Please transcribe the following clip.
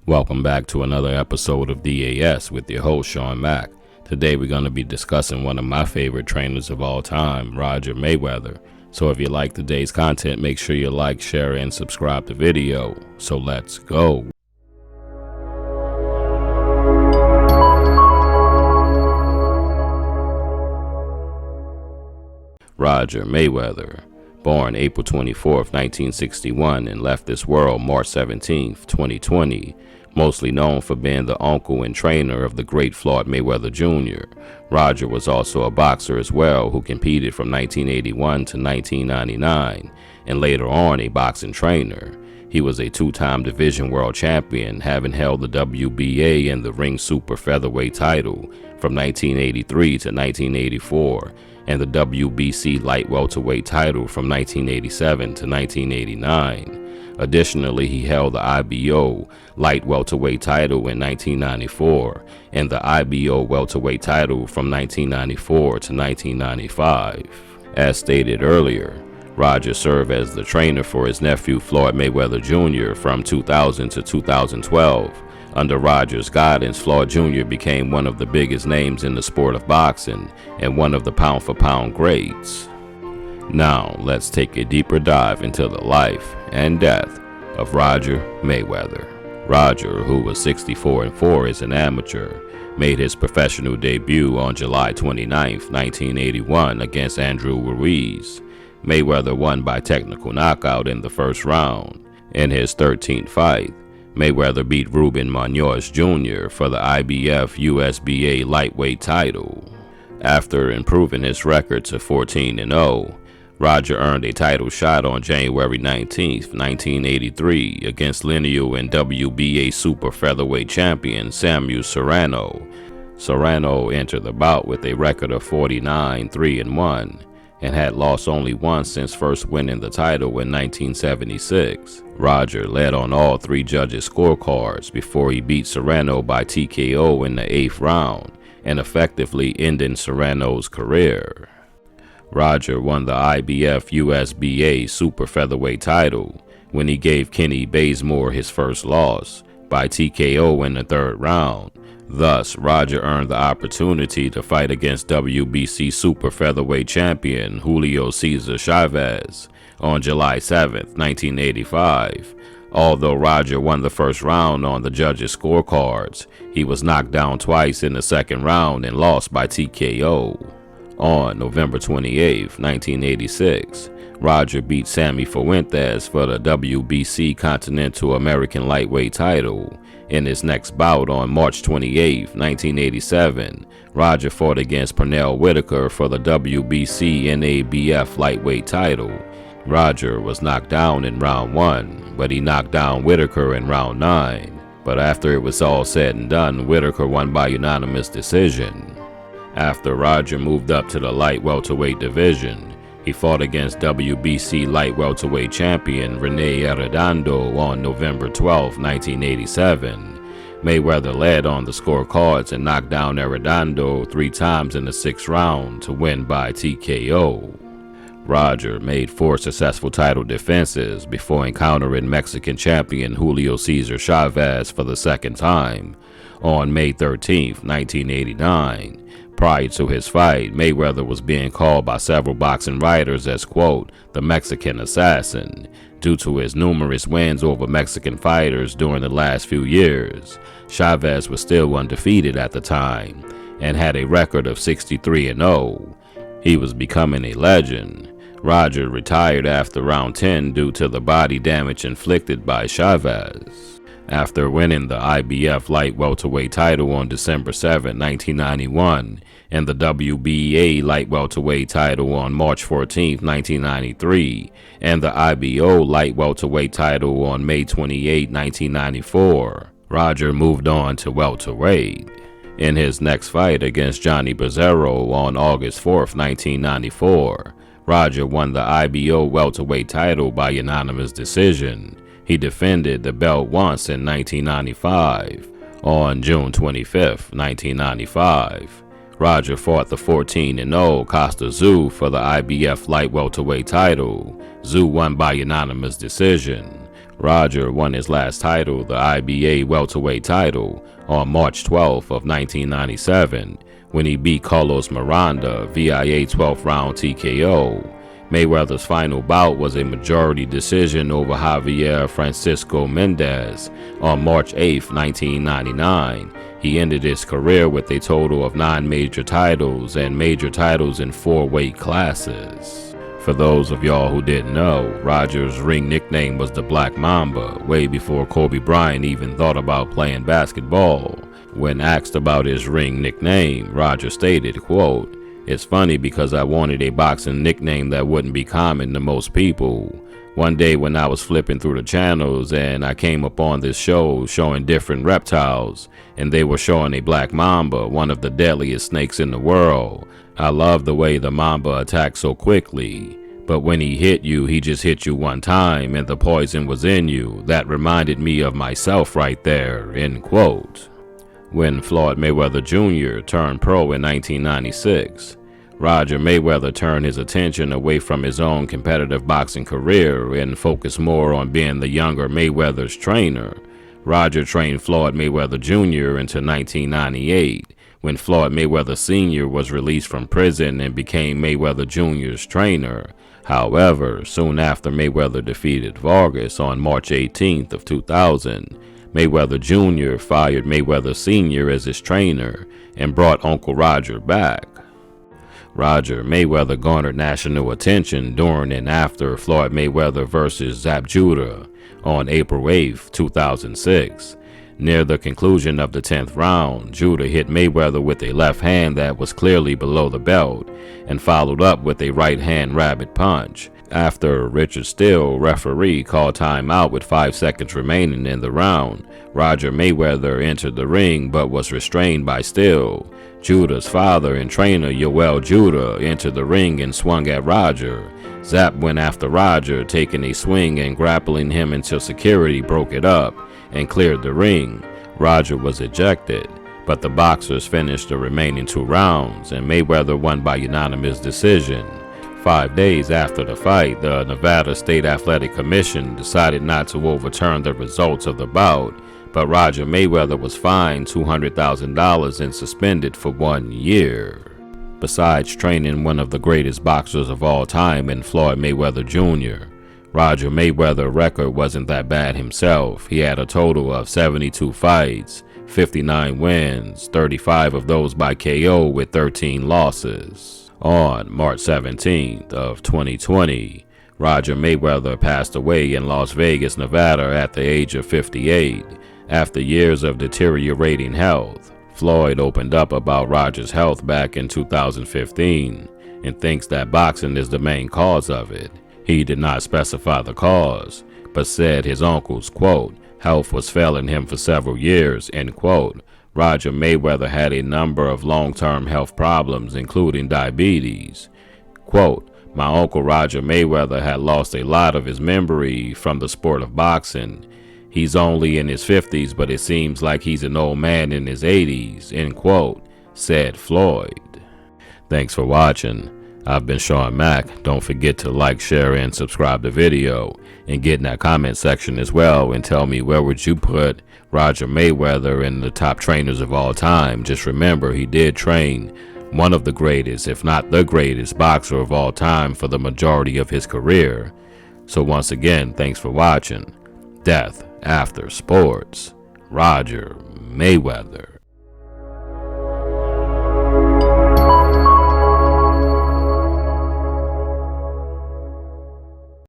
Welcome back to another episode of DAS with your host, Shawn Mack. Today we're going to be discussing one of my favorite trainers of all time, Rodger Mayweather. So if you like today's content, make sure you like, share, and subscribe to the video. So let's go. Rodger Mayweather, born April 24, 1961 and left this world March 17, 2020, mostly known for being the uncle and trainer of the great Floyd Mayweather Jr. Rodger was also a boxer as well, who competed from 1981 to 1999, and later on a boxing trainer. He was a two-time division world champion, having held the WBA and the ring super featherweight title from 1983 to 1984, and the WBC light welterweight title from 1987 to 1989. Additionally, he held the IBO light welterweight title in 1994 and the IBO welterweight title from 1994 to 1995. As stated earlier, Rodger served as the trainer for his nephew Floyd Mayweather Jr. from 2000 to 2012. Under Rodger's guidance, Floyd Jr. became one of the biggest names in the sport of boxing and one of the pound-for-pound greats. Now, let's take a deeper dive into the life and death of Rodger Mayweather. Rodger, who was 64-4 as an amateur, made his professional debut on July 29, 1981 against Andrew Ruiz. Mayweather won by technical knockout in the first round. In his 13th fight, Mayweather beat Ruben Munoz Jr. for the IBF USBA lightweight title. After improving his record to 14-0, Rodger earned a title shot on January 19, 1983 against lineal and WBA super featherweight champion Samuel Serrano. Serrano entered the bout with a record of 49-3-1 and had lost only once since first winning the title in 1976. Rodger led on all three judges' scorecards before he beat Serrano by TKO in the 8th round and effectively ending Serrano's career. Rodger won the IBF USBA super featherweight title when he gave Kenny Bazemore his first loss by TKO in the 3rd round. Thus, Rodger earned the opportunity to fight against WBC super featherweight champion Julio Cesar Chavez on July 7, 1985. Although Rodger won the first round on the judges' scorecards, he was knocked down twice in the 2nd round and lost by TKO. On November 28, 1986, Rodger beat Sammy Fuentes for the WBC Continental American lightweight title. In his next bout on March 28, 1987, Rodger fought against Pernell Whitaker for the WBC NABF lightweight title. Rodger was knocked down in round 1, but he knocked down Whitaker in round 9. But after it was all said and done, Whitaker won by unanimous decision. After Rodger moved up to the light welterweight division, he fought against WBC light welterweight champion Rene Arredondo on November 12, 1987. Mayweather led on the scorecards and knocked down Arredondo 3 times in the 6th round to win by TKO. Rodger made 4 successful title defenses before encountering Mexican champion Julio Cesar Chavez for the 2nd time on May 13, 1989. Prior to his fight, Mayweather was being called by several boxing writers as, quote, the Mexican assassin, due to his numerous wins over Mexican fighters during the last few years. Chavez was still undefeated at the time and had a record of 63-0. He was becoming a legend. Rodger retired after round 10 due to the body damage inflicted by Chavez. After winning the IBF light welterweight title on December 7, 1991, and the WBA light welterweight title on March 14, 1993, and the IBO light welterweight title on May 28, 1994, Rodger moved on to welterweight. In his next fight against Johnny Bezerro on August 4, 1994, Rodger won the IBO welterweight title by unanimous decision. He defended the belt once in 1995. On June 25, 1995, Rodger fought the 14-0 Costa Tszyu for the IBF light welterweight title. Tszyu won by unanimous decision. Rodger won his last title, the IBA welterweight title, on March 12th of 1997 when he beat Carlos Miranda via 12th round TKO. Mayweather's final bout was a majority decision over Javier Francisco Mendez on March 8, 1999. He ended his career with a total of 9 major titles and major titles in 4 weight classes. For those of y'all who didn't know, Rodger's ring nickname was the Black Mamba, way before Kobe Bryant even thought about playing basketball. When asked about his ring nickname, Rodger stated, quote, "It's funny because I wanted a boxing nickname that wouldn't be common to most people. One day when I was flipping through the channels and I came upon this show showing different reptiles, and they were showing a black mamba, one of the deadliest snakes in the world. I loved the way the mamba attacked so quickly. But when he hit you, he just hit you one time and the poison was in you. That reminded me of myself right there," end quote. When Floyd Mayweather Jr. turned pro in 1996, Rodger Mayweather turned his attention away from his own competitive boxing career and focused more on being the younger Mayweather's trainer. Rodger trained Floyd Mayweather Jr. until 1998, when Floyd Mayweather Sr. was released from prison and became Mayweather Jr.'s trainer. However, soon after Mayweather defeated Vargas on March 18th of 2000, Mayweather Jr. fired Mayweather Sr. as his trainer and brought Uncle Rodger back. Rodger Mayweather garnered national attention during and after Floyd Mayweather vs. Zab Judah on April 8, 2006. Near the conclusion of the 10th round, Judah hit Mayweather with a left hand that was clearly below the belt and followed up with a right hand rabbit punch. After Richard Steele, referee, called timeout with 5 seconds remaining in the round, Rodger Mayweather entered the ring but was restrained by Steele. Judah's father and trainer, Yoel Judah, entered the ring and swung at Rodger. Zap went after Rodger, taking a swing and grappling him until security broke it up and cleared the ring. Rodger was ejected, but the boxers finished the remaining 2 rounds and Mayweather won by unanimous decision. 5 days after the fight, the Nevada State Athletic Commission decided not to overturn the results of the bout, but Rodger Mayweather was fined $200,000 and suspended for 1 year. Besides training one of the greatest boxers of all time in Floyd Mayweather Jr., Rodger Mayweather's record wasn't that bad himself. He had a total of 72 fights, 59 wins, 35 of those by KO with 13 losses. On March 17th of 2020, Rodger Mayweather passed away in Las Vegas, Nevada at the age of 58 after years of deteriorating health. Floyd opened up about Rodger's health back in 2015 and thinks that boxing is the main cause of it. He did not specify the cause, but said his uncle's, quote, health was failing him for several years, end quote. Rodger Mayweather had a number of long-term health problems, including diabetes. Quote, my uncle Rodger Mayweather had lost a lot of his memory from the sport of boxing. He's only in his 50s, but it seems like he's an old man in his 80s, end quote, said Floyd. Thanks for watching. I've been Shawn Mack. Don't forget to like, share, and subscribe to the video. And get in that comment section as well and tell me where would you put Rodger Mayweather in the top trainers of all time. Just remember, he did train one of the greatest, if not the greatest, boxer of all time for the majority of his career. So once again, thanks for watching. Death After Sports, Rodger Mayweather.